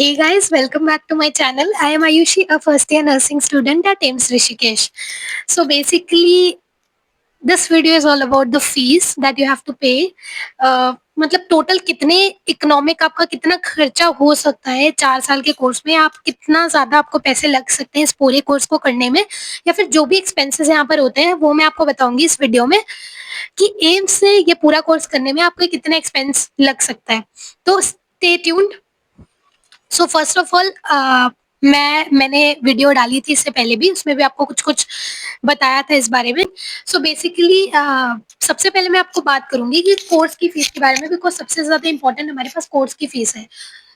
Hey guys, welcome back to my channel. I am Ayushi, a first year nursing student at AIMS Rishikesh. So basically, this video is all about the fees that you have to pay. मतलब total कितने economic आपका कितना खर्चा हो सकता है 4 साल के कोर्स में, आप कितना ज़्यादा आपको पैसे लग सकते हैं इस पूरे कोर्स को करने में, या फिर जो भी एक्सपेंसेस यहाँ पर होते हैं वो मैं आपको बताऊंगी इस वीडियो में कि एम्स से ये पूरा कोर्स करने में आपको कितना एक्सपेंस लग सकता है। तो stay tuned. So first of all मैंने वीडियो डाली थी इससे पहले भी, उसमें भी आपको कुछ कुछ बताया था इस बारे में। सो बेसिकली सबसे पहले मैं आपको बात करूंगी कि कोर्स की फीस के बारे में, बिकॉज सबसे ज्यादा इंपॉर्टेंट हमारे पास कोर्स की फीस है।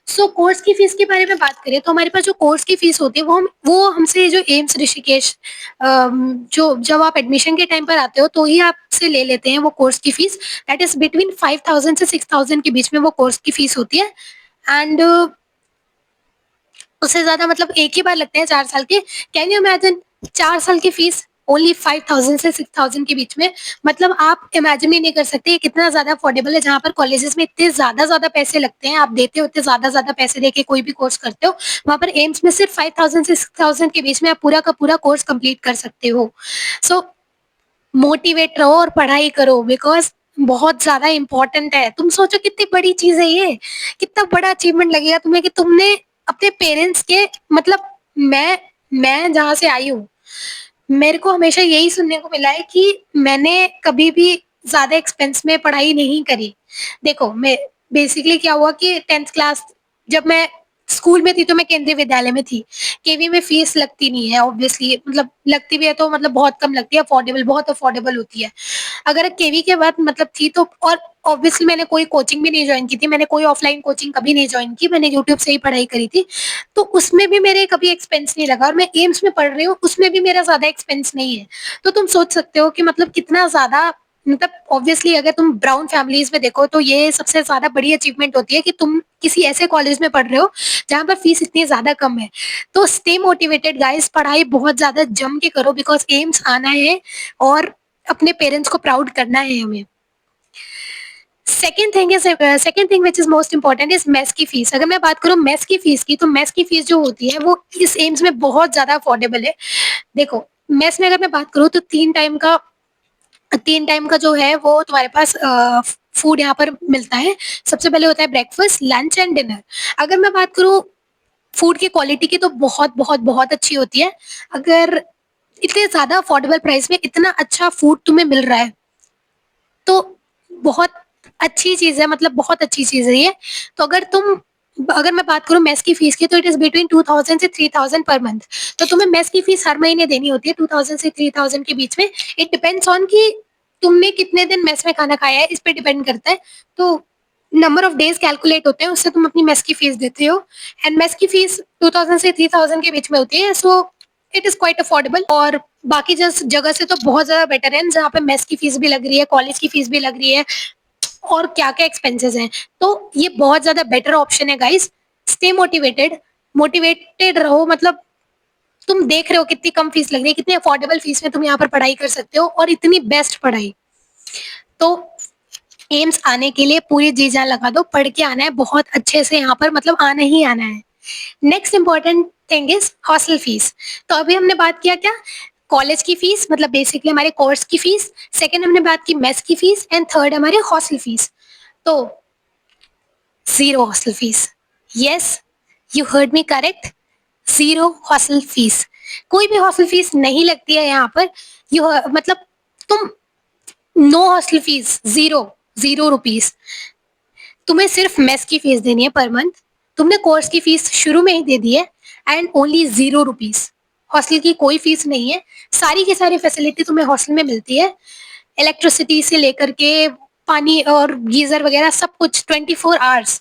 सो कोर्स की फीस के बारे में बात करें तो हमारे पास जो कोर्स की फीस होती है वो हमसे जो एम्स ऋषिकेश जो जब आप एडमिशन के टाइम पर आते हो तो ही आपसे ले लेते हैं वो कोर्स की फीस। दैट इज बिटवीन 5,000 से 6,000 के बीच में वो कोर्स की फीस होती है। एंड उससे ज्यादा मतलब एक ही बार लगते हैं 4 साल के। कैन यू इमेजिन 4 साल की फीस ओनली 5,000 से 6,000 के बीच में? मतलब आप इमेजिन ही नहीं कर सकते ये कितना ज्यादा अफोर्डेबल है। जहाँ पर कॉलेजेस में इतने ज्यादा पैसे लगते हैं, आप देते हो इतने ज्यादा पैसे देके कोई भी कोर्स करते हो, वहां पर एम्स में सिर्फ 5,000 से 6,000 के बीच में आप पूरा का पूरा कोर्स कंप्लीट कर सकते हो। सो मोटिवेट रहो और पढ़ाई करो, बिकॉज बहुत ज्यादा इंपॉर्टेंट है। तुम सोचो कितनी बड़ी चीज है ये, कितना बड़ा अचीवमेंट लगेगा तुम्हें कि तुमने अपने पेरेंट्स के मतलब मैं जहाँ से आई हूँ, मेरे को हमेशा यही सुनने को मिला है कि मैंने कभी भी ज्यादा एक्सपेंस में पढ़ाई नहीं करी। देखो, मैं बेसिकली क्या हुआ कि 10th क्लास जब मैं स्कूल में थी तो मैं केंद्रीय विद्यालय में थी। केवी में फीस लगती नहीं है ऑब्वियसली, मतलब लगती भी है तो मतलब बहुत कम लगती है, अफोर्डेबल, बहुत अफोर्डेबल होती है। अगर केवी के बाद मतलब थी तो, और ऑब्वियसली मैंने कोई कोचिंग भी नहीं ज्वाइन की थी, मैंने कोई ऑफलाइन कोचिंग कभी नहीं ज्वाइन की, मैंने यूट्यूब से ही पढ़ाई करी थी। तो उसमें भी मेरे कभी एक्सपेंस नहीं लगा, और मैं एम्स में पढ़ रही हूँ उसमें भी मेरा ज्यादा एक्सपेंस नहीं है। तो तुम सोच सकते हो कि मतलब कितना ज्यादा, मतलब ऑब्वियसली अगर तुम ब्राउन फैमिलीज में देखो तो ये सबसे ज्यादा बड़ी अचीवमेंट होती है कि तुम किसी ऐसे कॉलेज में पढ़ रहे हो जहाँ पर फीस इतनी ज्यादा कम है। तो स्टे मोटिवेटेड गाइस, पढ़ाई बहुत ज्यादा जम के करो, बिकॉज एम्स आना है और अपने पेरेंट्स को प्राउड करना है हमें। Second thing which is most important is mess की फीस। अगर मैं बात करूँ मेस की फीस की, तो मेस की फीस जो होती है वो इस एम्स में बहुत ज्यादा अफोर्डेबल है। देखो, मेस में अगर मैं बात करूँ तो 3 टाइम का जो है वो तुम्हारे पास फूड यहाँ पर मिलता है। सबसे पहले होता है ब्रेकफास्ट, लंच एंड डिनर। अगर मैं बात करूँ फूड की क्वालिटी की तो बहुत अच्छी होती है। अगर इतने ज्यादा अफोर्डेबल प्राइस में इतना अच्छा फूड तुम्हें मिल रहा है तो बहुत अच्छी चीज है, मतलब बहुत अच्छी चीज है ये। तो अगर मैं बात करूँ मेस की फीस की तो इट इज बिटवीन 2,000 से 3,000 पर मंथ। तो तुम्हें मेस की फीस हर महीने देनी होती है 2,000 से 3,000 के बीच में। इट डिपेंड्स ऑन कि तुमने कितने दिन मेस में खाना खाया है, इस पे डिपेंड करता है। तो नंबर ऑफ डेज कैलकुलेट होते हैं, उससे तुम अपनी मेस की फीस देते हो। एंड मेस की फीस 2,000 से 3,000 के बीच में होती है। So it is quite affordable. और बाकी जगह से तो बहुत ज्यादा बेटर है, जहाँ पे मेस की फीस भी लग रही है, कॉलेज की फीस भी लग रही है, और क्या क्या एक्सपेंसेस हैं। तो ये बहुत ज्यादा बेटर ऑप्शन है गाइस। स्टे मोटिवेटेड, मोटिवेटेड रहो। मतलब तुम देख रहे हो कितनी कम फीस लग रही है, कितनी अफोर्डेबल फीस में तुम यहाँ पर पढ़ाई कर सकते हो, और इतनी बेस्ट पढ़ाई। तो एम्स आने के लिए पूरी जी जान लगा दो, पढ़ के आना है बहुत अच्छे से, यहाँ पर मतलब आना ही आना है। Next important thing is hostel fees. तो अभी हमने बात किया क्या, कॉलेज की फीस, मतलब बेसिकली हमारे कोर्स की फीस। सेकंड हमने बात की मेस की फीस, एंड थर्ड हमारे हॉस्टल फीस। तो zero hostel fees. Yes, you heard me correct, zero hostel fees. कोई भी हॉस्टल फीस नहीं लगती है यहाँ पर। यू मतलब तुम no hostel fees, zero, zero rupees. तुम्हें सिर्फ मेस की फीस देनी है पर मंथ। तुमने कोर्स की फीस शुरू में ही दे दी है, एंड ओनली 0 रुपीज। हॉस्टल की कोई फीस नहीं है। सारी की सारी फैसिलिटी तुम्हें हॉस्टल में मिलती है, इलेक्ट्रिसिटी से लेकर के पानी और गीजर वगैरह सब कुछ 24 आवर्स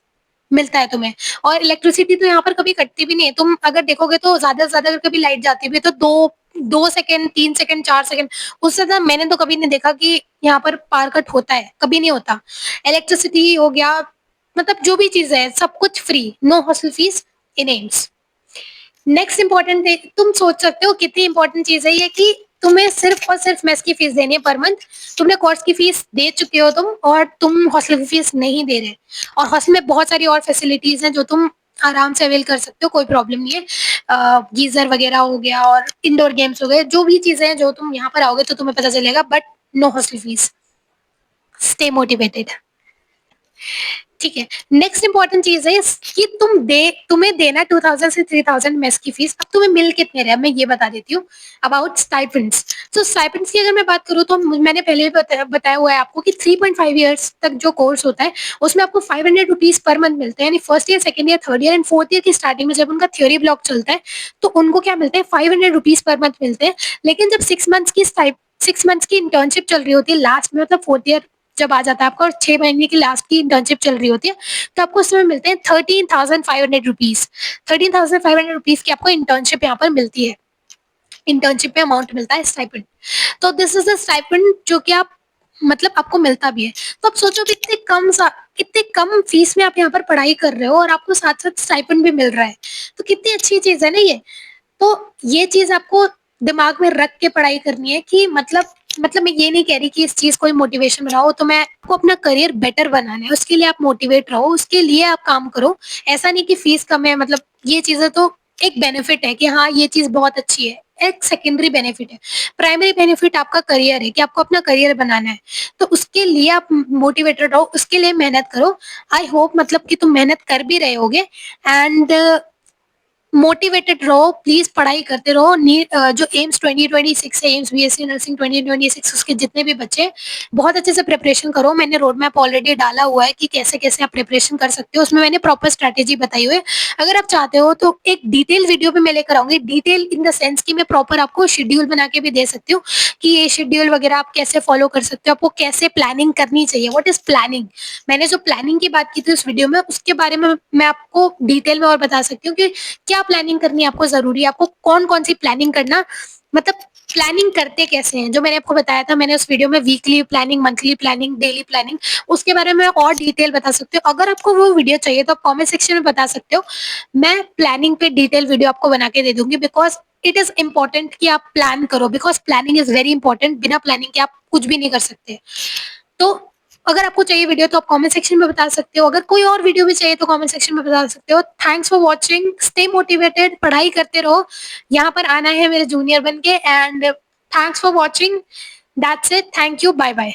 मिलता है तुम्हें। और इलेक्ट्रिसिटी तो यहाँ पर कभी कटती भी नहीं है। तुम अगर देखोगे तो ज्यादा से ज्यादा अगर कभी लाइट जाती भी है तो 2 2 सेकंड, 3 सेकंड, 4 सेकंड, उससे ज्यादा मैंने तो कभी नहीं देखा कि यहाँ पर पावर कट होता है, कभी नहीं होता। इलेक्ट्रिसिटी हो गया, मतलब जो भी चीज है सब कुछ free, no hostel fees in AIIMS. Next important, तुम सोच सकते हो कितनी इंपॉर्टेंट चीज है ये कि तुम्हें सिर्फ और सिर्फ मेस की फीस देनी है पर मंथ। तुमने कोर्स की फीस दे चुके हो तुम, और तुम हॉस्टल की फीस नहीं दे रहे। और हॉस्टल में बहुत सारी और फैसिलिटीज हैं जो तुम आराम से अवेल कर सकते हो, कोई प्रॉब्लम नहीं है। गीज़र वगैरह हो गया और इंडोर गेम्स हो गए, जो भी चीज़ें हैं जो तुम यहाँ पर आओगे तो तुम्हें पता चलेगा, but no hostel fees. Stay motivated. ठीक है। नेक्स्ट इंपॉर्टेंट चीज है कि तुम्हें देना 2000 से 3000 मेस की फीस। अब तुम्हें मिल कितने रहे, मैं ये बता देती हूँ। अबाउट स्टाइपेंड्स, तो स्टाइपेंड्स की अगर मैं बात करूँ तो मैंने पहले भी बताया हुआ है आपको कि 3.5 ईयर्स तक जो कोर्स होता है उसमें आपको 500 रुपीज पर मंथ मिलते हैं, यानी first year, second year, third year and fourth year की स्टार्टिंग में जब उनका थ्योरी ब्लॉक चलता है तो उनको क्या मिलते हैं, 500 रुपीज पर मंथ मिलते हैं। लेकिन जब 6 मंथ्स की इंटर्नशिप चल रही होती है लास्ट में, मतलब फोर्थ ईयर जब आ जाता है आपका और 6 महीने की लास्ट की इंटर्नशिप चल रही होती है, तो आपको उसमें मिलते हैं 13,500 रुपीज। 13,500 रुपीज की आपको इंटर्नशिप यहाँ पर मिलती है। इंटर्नशिप में अमाउंट मिलता है स्टाइपेंड। तो दिस इज द स्टाइपेंड जो कि आप मतलब आपको मिलता भी है। तो आप सोचो कि कितने कम फीस में आप यहाँ पर पढ़ाई कर रहे हो और आपको साथ साथ स्टाइपेंड भी मिल रहा है। तो कितनी अच्छी चीज है ना ये। तो ये चीज आपको दिमाग में रख के पढ़ाई करनी है कि मतलब मैं ये नहीं कह रही कि इस चीज को ही मोटिवेशन बनाओ, तो मैं आपको अपना करियर बेटर बनाना है, उसके लिए आप मोटिवेट रहो, उसके लिए आप काम करो। ऐसा नहीं कि फीस कम है, मतलब ये चीजें तो एक बेनिफिट है कि हाँ ये चीज बहुत अच्छी है, एक सेकेंडरी बेनिफिट है। प्राइमरी बेनिफिट आपका करियर है कि आपको अपना करियर बनाना है। तो उसके लिए आप मोटिवेटेड रहो, उसके लिए मेहनत करो। आई होप मतलब कि तुम मेहनत कर भी रहे होगे एंड मोटिवेटेड रहो, प्लीज पढ़ाई करते रहो। जो एम्स 2026 है, एम्स बीएससी नर्सिंग 2026, उसके जितने भी बच्चे बहुत अच्छे से प्रिपरेशन करो। मैंने रोड मैप ऑलरेडी डाला हुआ है कि कैसे कैसे आप प्रिपरेशन कर सकते हो, उसमें मैंने प्रॉपर स्ट्रैटेजी बताई हुई है। अगर आप चाहते हो तो एक डिटेल वीडियो भी मैं लेकर आऊंगी, डिटेल इन द सेंस कि मैं प्रॉपर आपको शेड्यूल बना के भी दे सकती हूँ कि ये शेड्यूल वगैरह आप कैसे फॉलो कर सकते हो, आपको कैसे प्लानिंग करनी चाहिए, व्हाट इज प्लानिंग। मैंने जो प्लानिंग की बात की थी उस वीडियो में, उसके बारे में मैं आपको डिटेल में और बता सकती हूँ कि क्या प्लानिंग करनी आपको जरूरी है, आपको कौन कौन सी प्लानिंग करना, मतलब प्लानिंग करते कैसे हैं, जो मैंने आपको बताया था मैंने उस वीडियो में, weekly planning, monthly planning, daily planning, उसके बारे में और डिटेल बता सकती हूँ। अगर आपको वो वीडियो चाहिए तो आप कमेंट सेक्शन में बता सकते हो, मैं प्लानिंग पे डिटेल वीडियो आपको बना के दे दूंगी। बिकॉज इट इज इंपॉर्टेंट कि आप प्लान करो, because planning is very important. बिना प्लानिंग के आप कुछ भी नहीं कर सकते। तो अगर आपको चाहिए वीडियो तो आप कमेंट सेक्शन में बता सकते हो, अगर कोई और वीडियो भी चाहिए तो कमेंट सेक्शन में बता सकते हो। Thanks for watching, stay motivated, पढ़ाई करते रहो, यहाँ पर आना है मेरे जूनियर बन के। And thanks for watching, that's it, thank you, bye bye.